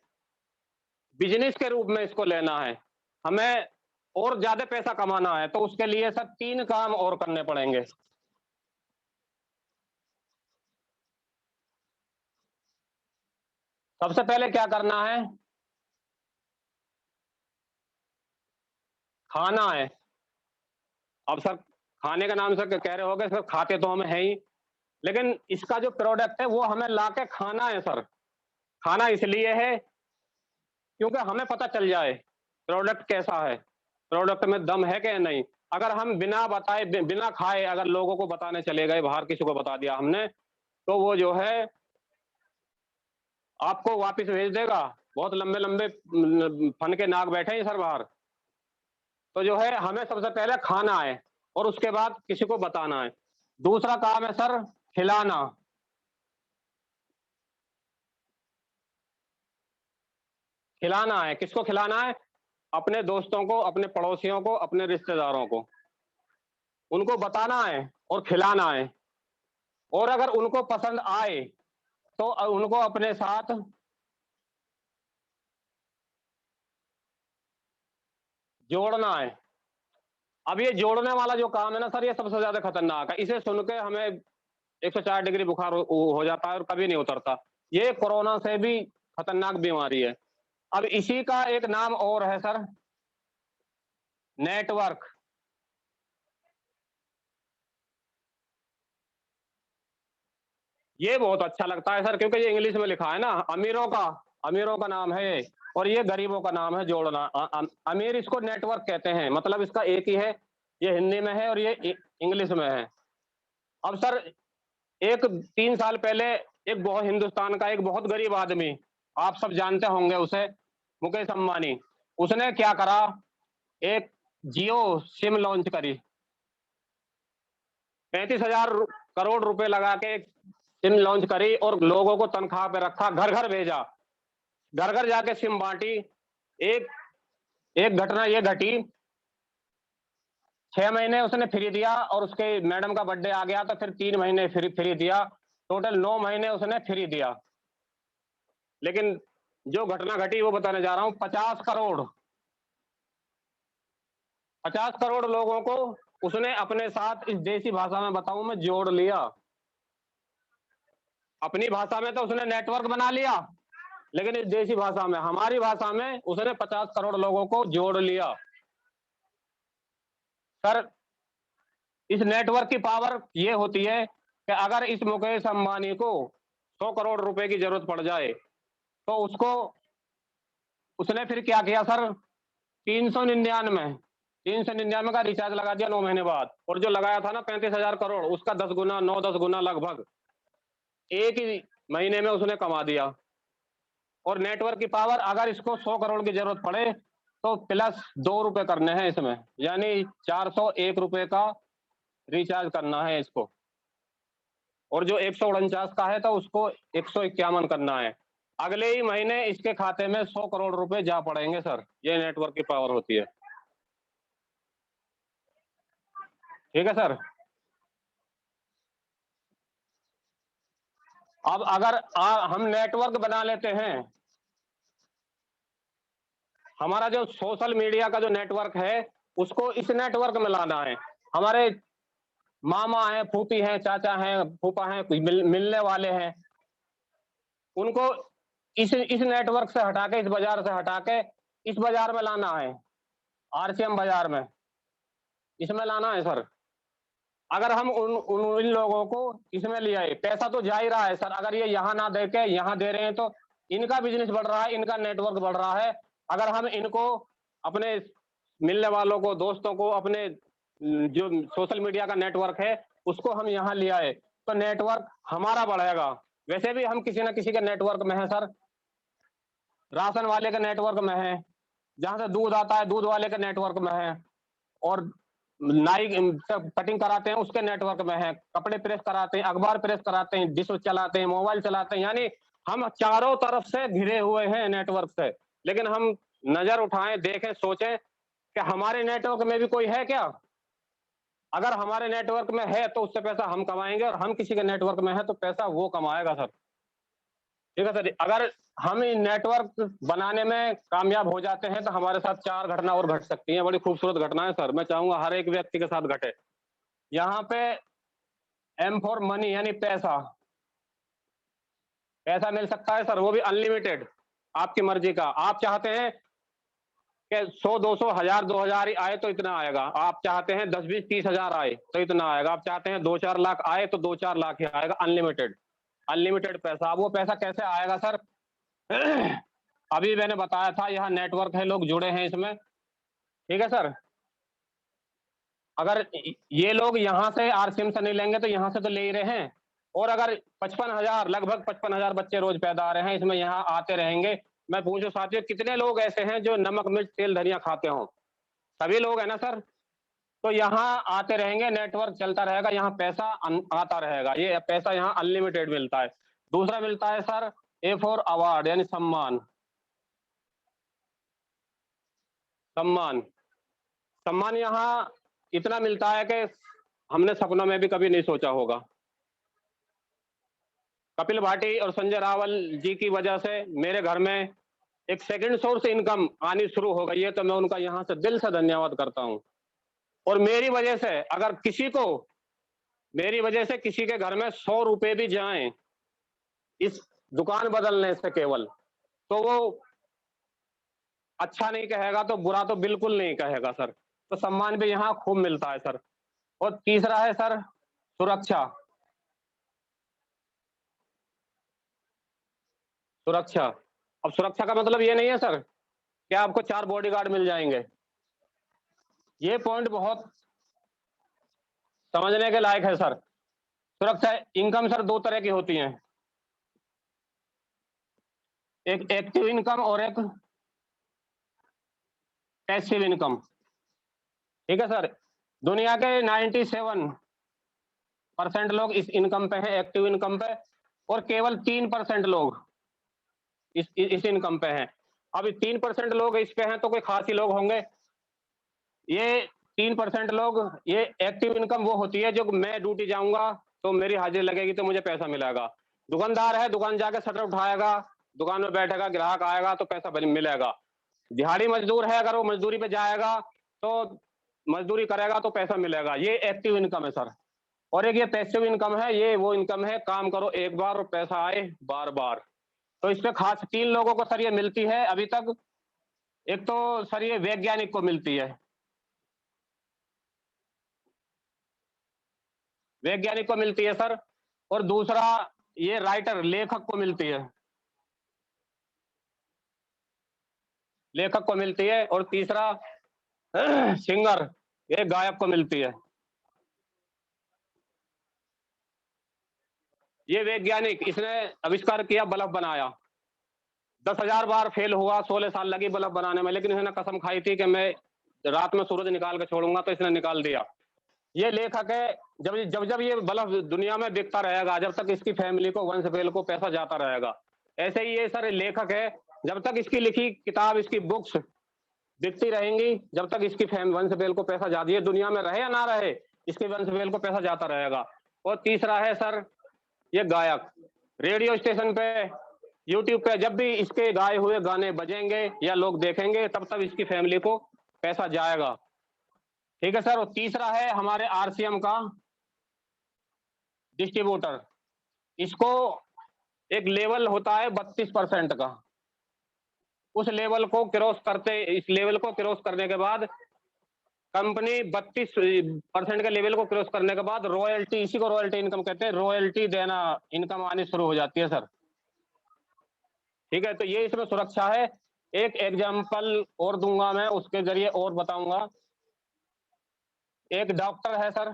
बिजनेस के रूप में इसको लेना है, हमें और ज्यादा पैसा कमाना है, तो उसके लिए सर 3 काम और करने पड़ेंगे। सबसे पहले क्या करना है, खाना है। अब सर खाने का नाम से कह रहे होगे सर, खाते तो हम हैं ही, लेकिन इसका जो प्रोडक्ट है वो हमें लाके खाना है सर। खाना इसलिए है क्योंकि हमें पता चल जाए प्रोडक्ट कैसा है, प्रोडक्ट में दम है कि नहीं। अगर हम बिना बताए, बिना खाए अगर लोगों को बताने चले गए, बाहर किसी को बता दिया हमने, तो वो जो है आपको वापस भेज देगा। बहुत लंबे लंबे फन के नाग बैठे हैं सर बाहर। तो जो है हमें सबसे पहले खाना है और उसके बाद किसी को बताना है। दूसरा काम है सर खिलाना। खिलाना है, किसको खिलाना है? अपने दोस्तों को, अपने पड़ोसियों को, अपने रिश्तेदारों को, उनको बताना है और खिलाना है। और अगर उनको पसंद आए तो उनको अपने साथ जोड़ना है। अब ये जोड़ने वाला जो काम है ना सर, ये सबसे ज्यादा खतरनाक है। इसे सुन के हमें 104 डिग्री बुखार हो जाता है और कभी नहीं उतरता। ये कोरोना से भी खतरनाक बीमारी है। अब इसी का एक नाम और है सर, नेटवर्क। ये बहुत अच्छा लगता है सर क्योंकि ये इंग्लिश में लिखा है ना, अमीरों का नाम है ये, और ये गरीबों का नाम है जोड़ना। अमीर इसको नेटवर्क कहते हैं, मतलब इसका एक ही है, ये हिंदी में है और ये इंग्लिश में है। अब सर एक 3 साल पहले एक बहुत हिंदुस्तान का एक बहुत गरीब आदमी, आप सब जानते होंगे उसे, मुकेश अंबानी, उसने क्या करा, एक जियो सिम लॉन्च करी। 35,000 करोड़ रुपए लगा के एक सिम लॉन्च करी और लोगों को तनख्वाह पे रखा, घर घर भेजा, घर घर जाके सिम बांटी। एक एक घटना ये घटी, 6 महीने उसने फ्री दिया और उसके मैडम का बर्थडे आ गया तो फिर 3 महीने फ्री दिया, टोटल 9 महीने उसने फ्री दिया। लेकिन जो घटना घटी वो बताने जा रहा हूं, 50 करोड़ लोगों को उसने अपने साथ इस देसी भाषा में बताऊं मैं जोड़ लिया। अपनी भाषा में तो उसने नेटवर्क बना लिया, लेकिन इस देसी भाषा में, हमारी भाषा में उसने 50 करोड़ लोगों को जोड़ लिया। सर, इस नेटवर्क की पावर ये होती है कि अगर इस मुकेश अंबानी को 100 करोड़ रुपए की जरूरत पड़ जाए तो उसने फिर क्या किया सर, 399 का रिचार्ज लगा दिया 9 महीने बाद, और जो लगाया था ना 35,000 करोड़, उसका 10 गुना, 9-10 गुना लगभग एक ही महीने में उसने कमा दिया। और नेटवर्क की पावर, अगर इसको 100 करोड़ की जरूरत पड़े तो प्लस 2 रुपए करने हैं इसमें, यानी 401 रुपए का रिचार्ज करना है इसको, और जो 149 का है तो उसको 151 करना है। अगले ही महीने इसके खाते में 100 करोड़ रुपए जा पड़ेंगे सर। ये नेटवर्क की पावर होती है। ठीक है सर। अब अगर हम नेटवर्क बना लेते हैं, हमारा जो सोशल मीडिया का जो नेटवर्क है उसको इस नेटवर्क में लाना है। हमारे मामा हैं, फूफी हैं, चाचा हैं, फूफा हैं, मिलने वाले हैं, उनको इस नेटवर्क से हटा के, इस बाजार से हटा के इस बाजार में लाना है, आरसीएम बाजार में, इसमें लाना है सर। अगर हम इन लोगों को इसमें ले आए, पैसा तो जा ही रहा है सर। अगर ये यहाँ ना दे के यहाँ दे रहे हैं तो इनका बिजनेस बढ़ रहा है, इनका नेटवर्क बढ़ रहा है। अगर हम इनको, अपने मिलने वालों को, दोस्तों को, अपने जो सोशल मीडिया का नेटवर्क है उसको हम यहाँ ले आए तो नेटवर्क हमारा बढ़ेगा। वैसे भी हम किसी ना किसी के नेटवर्क में है सर, राशन वाले के नेटवर्क में है, जहां से दूध आता है दूध वाले के नेटवर्क में है, और नाई कटिंग कराते हैं उसके नेटवर्क में है, कपड़े प्रेस कराते हैं, अखबार प्रेस कराते हैं, डिश चलाते हैं, मोबाइल चलाते हैं, यानी हम चारों तरफ से घिरे हुए हैं नेटवर्क से। लेकिन हम नजर उठाएं, देखें, सोचें कि हमारे नेटवर्क में भी कोई है क्या। अगर हमारे नेटवर्क में है तो उससे पैसा हम कमाएंगे, और हम किसी के नेटवर्क में है तो पैसा वो कमाएगा सर। ठीक है सर। अगर हम नेटवर्क बनाने में कामयाब हो जाते हैं तो हमारे साथ 4 घटना और घट सकती हैं, बड़ी खूबसूरत घटना है सर। मैं चाहूंगा हर एक व्यक्ति के साथ घटे। यहाँ पे M फॉर मनी, यानी पैसा मिल सकता है सर, वो भी अनलिमिटेड, आपकी मर्जी का। आप चाहते हैं कि 100, 200, 1000, 2000 ही आए तो इतना आएगा। आप चाहते हैं 10, 20, 30 हजार आए तो इतना आएगा। आप चाहते हैं 2-4 लाख आए तो 2-4 लाख ही आएगा। अनलिमिटेड पैसा। वो पैसा कैसे आएगा सर? अभी मैंने बताया था, यहाँ नेटवर्क है, लोग जुड़े हैं इसमें। ठीक है सर। अगर ये लोग यहाँ से आरसीएम से नहीं लेंगे तो यहाँ से तो ले ही रहे हैं, और अगर 55,000, लगभग 55,000 बच्चे रोज पैदा आ रहे हैं इसमें, यहाँ आते रहेंगे। मैं पूछूं साथियों, कितने लोग ऐसे हैं जो नमक मिर्च तेल धनिया खाते हों? सभी लोग है ना सर। तो यहाँ आते रहेंगे, नेटवर्क चलता रहेगा, यहाँ पैसा आता रहेगा। ये पैसा यहाँ अनलिमिटेड मिलता है। दूसरा मिलता है सर A4 अवार्ड, यानी सम्मान यहाँ इतना मिलता है कि हमने सपनों में भी कभी नहीं सोचा होगा। कपिल भाटी और संजय रावल जी की वजह से मेरे घर में एक सेकंड सोर्स इनकम आनी शुरू हो गई है, तो मैं उनका यहाँ से दिल से धन्यवाद करता हूँ। और मेरी वजह से अगर मेरी वजह से किसी के घर में 100 रुपए भी जाएं इस दुकान बदलने से केवल, तो वो अच्छा नहीं कहेगा तो बुरा तो बिल्कुल नहीं कहेगा सर। तो सम्मान भी यहाँ खूब मिलता है सर। और तीसरा है सर सुरक्षा। अब सुरक्षा का मतलब ये नहीं है सर कि आपको 4 बॉडीगार्ड मिल जाएंगे। ये पॉइंट बहुत समझने के लायक है सर। सुरक्षा इनकम सर 2 तरह की होती हैं, एक एक्टिव इनकम और एक पैसिव इनकम। ठीक है सर। दुनिया के 97 परसेंट लोग इस इनकम पे हैं, एक्टिव इनकम पे, और केवल 3% लोग इस इनकम पे हैं। अब 3% लोग इस पे हैं तो कोई खास ही लोग होंगे। ये 3% लोग, ये एक्टिव इनकम वो होती है जो मैं ड्यूटी जाऊंगा तो मेरी हाजिरी लगेगी तो मुझे पैसा मिलेगा। दुकानदार है, दुकान जाके शटर उठाएगा, दुकान में बैठेगा, ग्राहक आएगा तो पैसा मिलेगा। दिहाड़ी मजदूर है, अगर वो मजदूरी पे जाएगा तो मजदूरी करेगा तो पैसा मिलेगा। ये एक्टिव इनकम है सर। और एक ये पैसिव इनकम है, ये वो इनकम है काम करो एक बार और पैसा आए बार बार। तो इसमें खास 3 लोगों को सर ये मिलती है अभी तक। एक तो सर ये वैज्ञानिक को मिलती है, वैज्ञानिक को मिलती है सर, और दूसरा ये राइटर लेखक को मिलती है, लेखक को मिलती है, और तीसरा सिंगर, ये गायक को मिलती है। ये वैज्ञानिक, इसने आविष्कार किया, बल्ब बनाया, 10,000 बार फेल हुआ, 16 साल लगी बल्ब बनाने में, लेकिन इसने कसम खाई थी कि मैं रात में सूरज निकाल के छोड़ूंगा, तो इसने निकाल दिया। ये लेखक है, जब ये बल्ब दुनिया में बिकता रहेगा, जब तक इसकी फैमिली को, वंश वेल को पैसा जाता रहेगा। ऐसे ही ये सर लेखक है, जब तक इसकी लिखी किताब, इसकी बुक्स बिकती रहेंगी, जब तक इसकी वंश वेल को पैसा जाती है, दुनिया में रहे या ना रहे, इसके वंश वेल को पैसा जाता रहेगा। और तीसरा है सर ये गायक, रेडियो स्टेशन पे, यूट्यूब पे जब भी इसके गाए हुए गाने बजेंगे या लोग देखेंगे, तब तब इसकी फैमिली को पैसा जाएगा। ठीक है सर। और तीसरा है हमारे आरसीएम का डिस्ट्रीब्यूटर। इसको एक लेवल होता है 32% का, उस लेवल को क्रॉस करते, इस लेवल को क्रॉस करने के बाद कंपनी 32% के लेवल को क्रॉस करने के बाद रॉयल्टी, इसी को रॉयल्टी इनकम कहते हैं, रॉयल्टी देना, इनकम आनी शुरू हो जाती है सर। ठीक है, तो ये इसमें सुरक्षा है। एक एग्जांपल और दूंगा मैं, उसके जरिए और बताऊंगा। एक डॉक्टर है सर,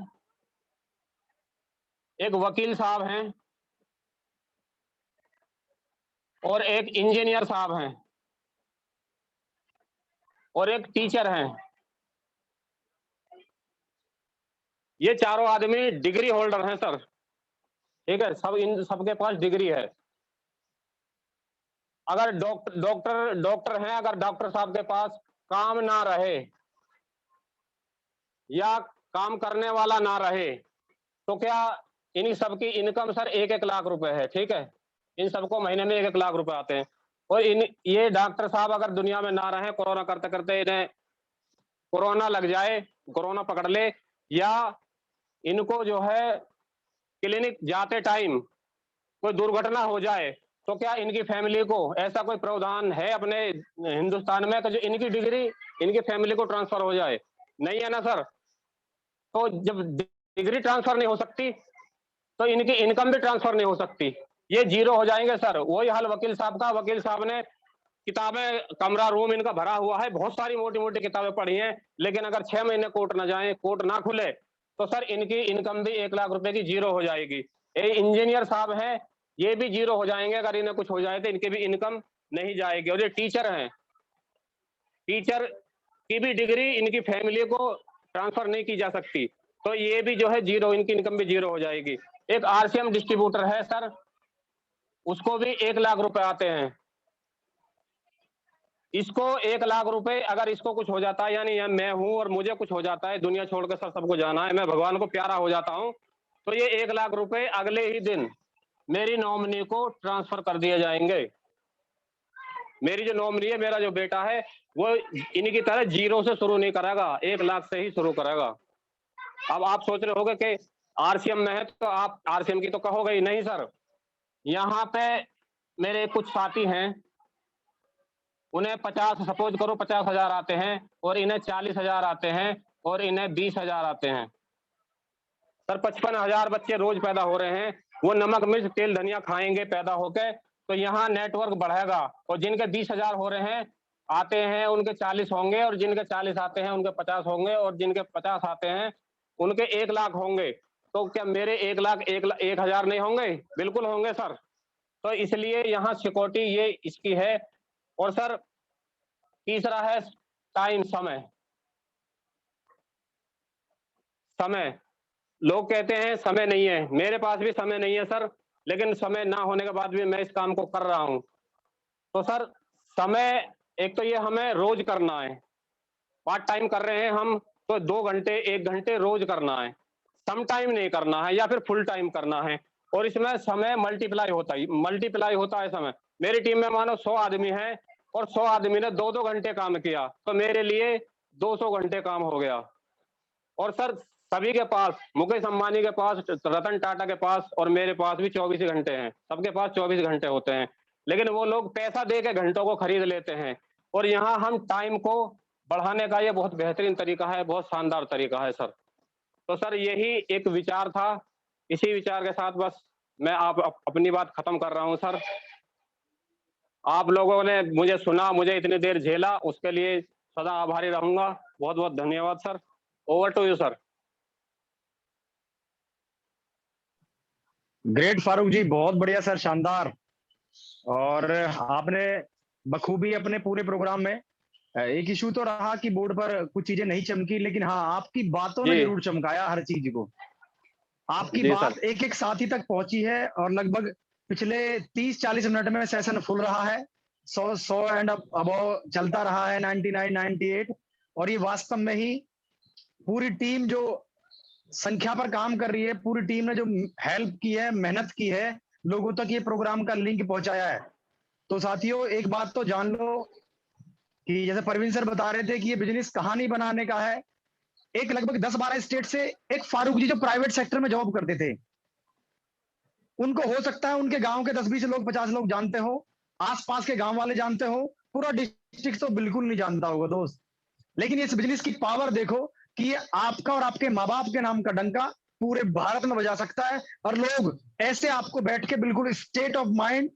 एक वकील साहब हैं, और एक इंजीनियर साहब हैं, और एक टीचर हैं। ये चारों आदमी डिग्री होल्डर हैं सर। ठीक है, इन सबके पास डिग्री है। अगर डॉक्टर हैं, अगर डॉक्टर साहब के पास काम ना रहे या काम करने वाला ना रहे, तो क्या इन सबकी इनकम सर 1-1 लाख रुपए है। ठीक है, इन सबको महीने में 1-1 लाख रुपए आते हैं। और ये डॉक्टर साहब अगर दुनिया में ना रहे, कोरोना करते करते इन्हें कोरोना लग जाए, कोरोना पकड़ ले, या इनको जो है क्लिनिक जाते टाइम कोई दुर्घटना हो जाए, तो क्या इनकी फैमिली को ऐसा कोई प्रावधान है अपने हिंदुस्तान में कि जो इनकी डिग्री इनकी फैमिली को ट्रांसफर हो जाए? नहीं है ना सर। तो जब डिग्री ट्रांसफर नहीं हो सकती, तो इनकी इनकम भी ट्रांसफर नहीं हो सकती, ये जीरो हो जाएंगे सर। वही हाल वकील साहब का, वकील साहब ने किताबें, कमरा रूम इनका भरा हुआ है, बहुत सारी मोटी मोटी किताबें पढ़ी हैं, लेकिन अगर 6 महीने कोर्ट ना जाए, कोर्ट ना खुले, तो सर इनकी इनकम भी 1 लाख रुपए की जीरो हो जाएगी। ये इंजीनियर साहब हैं, ये भी जीरो हो जाएंगे, अगर इन्हें कुछ हो जाए तो इनकी भी इनकम नहीं जाएगी। और ये टीचर हैं, टीचर की भी डिग्री इनकी फैमिली को ट्रांसफर नहीं की जा सकती, तो ये भी जो है जीरो, इनकी इनकम भी जीरो हो जाएगी। एक आरसीएम डिस्ट्रीब्यूटर है सर, उसको भी 1 लाख रुपए आते हैं। इसको 1 लाख रुपए, अगर इसको कुछ हो जाता है, यानी मैं हूं और मुझे कुछ हो जाता है, दुनिया छोड़ के सर सबको जाना है, मैं भगवान को प्यारा हो जाता हूं, तो ये 1 लाख रुपए अगले ही दिन मेरी नॉमिनी को ट्रांसफर कर दिए जाएंगे। मेरी जो नॉमिनी है, मेरा जो बेटा है, वो इनकी तरह जीरो से शुरू नहीं करेगा, 1 लाख से ही शुरू करेगा। अब आप सोच रहे होंगे कि आरसीएम में है तो आप आरसीएम की तो कहोगे ही नहीं सर। यहाँ पे मेरे कुछ साथी हैं, उन्हें 50, सपोज करो 50,000 आते हैं, और इन्हें 40,000 आते हैं, और इन्हें 20,000 आते हैं। सर 55,000 बच्चे रोज पैदा हो रहे हैं, वो नमक मिर्च तेल धनिया खाएंगे पैदा होके, तो यहाँ नेटवर्क बढ़ेगा, और जिनके 20,000 हो रहे हैं, आते हैं, उनके 40 होंगे, और जिनके 40 आते हैं उनके 50 होंगे, और जिनके 50 आते हैं उनके 1 लाख होंगे। तो क्या मेरे 1 लाख 1,000 नहीं होंगे? बिल्कुल होंगे सर। तो इसलिए यहाँ सिक्योरिटी ये इसकी है। और सर तीसरा है टाइम, समय। लोग कहते हैं समय नहीं है, मेरे पास भी समय नहीं है सर, लेकिन समय ना होने के बाद भी मैं इस काम को कर रहा हूँ। तो सर समय, एक तो ये हमें रोज करना है, पार्ट टाइम कर रहे हैं हम, तो 2 घंटे 1 घंटे रोज करना है, सम टाइम नहीं करना है या फिर फुल टाइम करना है। और इसमें समय मल्टीप्लाई होता है समय। मेरी टीम में मानो 100 आदमी हैं और 100 आदमी ने 2-2 घंटे काम किया, तो मेरे लिए 200 घंटे काम हो गया। और सर सभी के पास, मुकेश अंबानी के पास, रतन टाटा के पास और मेरे पास भी 24 घंटे हैं, सबके पास 24 घंटे होते हैं, लेकिन वो लोग पैसा दे के घंटों को खरीद लेते हैं। और यहाँ हम टाइम को बढ़ाने का ये बहुत बेहतरीन तरीका है, बहुत शानदार तरीका है सर। तो सर यही एक विचार था, इसी विचार के साथ बस मैं अपनी बात खत्म कर रहा हूँ सर। आप लोगों ने मुझे सुना, मुझे इतनी देर झेला, उसके लिए सदा आभारी रहूंगा। बहुत बहुत धन्यवाद sir. Over to you sir.
Great Farooq ji, बहुत बढ़िया सर, शानदार। और आपने बखूबी अपने पूरे प्रोग्राम में, एक इशू तो रहा कि बोर्ड पर कुछ चीजें नहीं चमकी, लेकिन हाँ, आपकी बातों ने
जी।
जरूर चमकाया हर चीज को। आपकी
जी
बात
सर।
एक एक साथी तक पहुंची है और लगभग पिछले 30-40 मिनट में सेशन फुल रहा है। 100 एंड अबव चलता रहा है, 99, 98। और ये वास्तव में ही पूरी टीम जो संख्या पर काम कर रही है, पूरी टीम ने जो हेल्प की है, मेहनत की है, लोगों तक ये प्रोग्राम का लिंक पहुंचाया है। तो साथियों, एक बात तो जान लो कि जैसे परवीन सर बता रहे थे कि ये बिजनेस कहानी बनाने का है। एक लगभग 10-12 स्टेट से एक फारूक जी जो प्राइवेट सेक्टर में जॉब करते थे, उनको हो सकता है उनके गांव के 10-20 लोग, 50 लोग जानते हो, आसपास के गांव वाले जानते हो, पूरा डिस्ट्रिक्ट तो बिल्कुल नहीं जानता होगा दोस्त। लेकिन इस बिजनेस की पावर देखो कि ये आपका और आपके माँ बाप के नाम का डंका पूरे भारत में बजा सकता है। और लोग ऐसे आपको बैठ के बिल्कुल स्टेट ऑफ माइंड